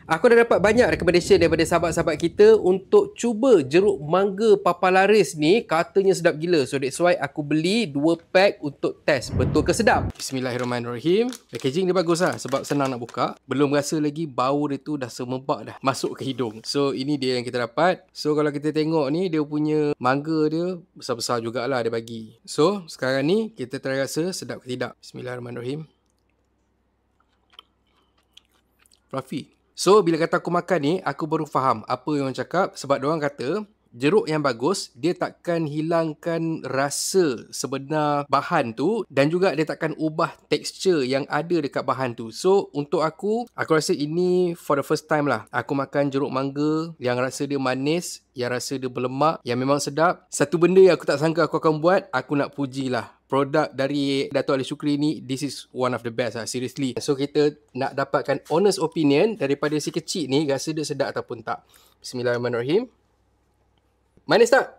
Aku dah dapat banyak recommendation daripada sahabat-sahabat kita untuk cuba jeruk mangga papalaris ni, katanya sedap gila. So that's why aku beli 2 pack untuk test. Betul ke sedap? Bismillahirrahmanirrahim. Packaging dia bagus lah sebab senang nak buka. Belum rasa lagi bau dia tu dah semebak dah masuk ke hidung. So ini dia yang kita dapat. So kalau kita tengok ni, dia punya mangga dia besar-besar jugalah dia bagi. So sekarang ni kita try rasa sedap ke tidak. Bismillahirrahmanirrahim. Fluffy. So, bila kata aku makan ni, aku baru faham apa yang orang cakap. Sebab diorang kata, jeruk yang bagus, dia takkan hilangkan rasa sebenar bahan tu. Dan juga dia takkan ubah tekstur yang ada dekat bahan tu. So, untuk aku rasa ini for the first time lah. Aku makan jeruk mangga yang rasa dia manis, yang rasa dia berlemak, yang memang sedap. Satu benda yang aku tak sangka aku akan buat, aku nak pujilah. Produk dari Dato' Ali Shukri ni, this is one of the best lah, seriously. So kita nak dapatkan honest opinion daripada si kecil ni, rasa dia sedap ataupun tak. Bismillahirrahmanirrahim. Manis tak?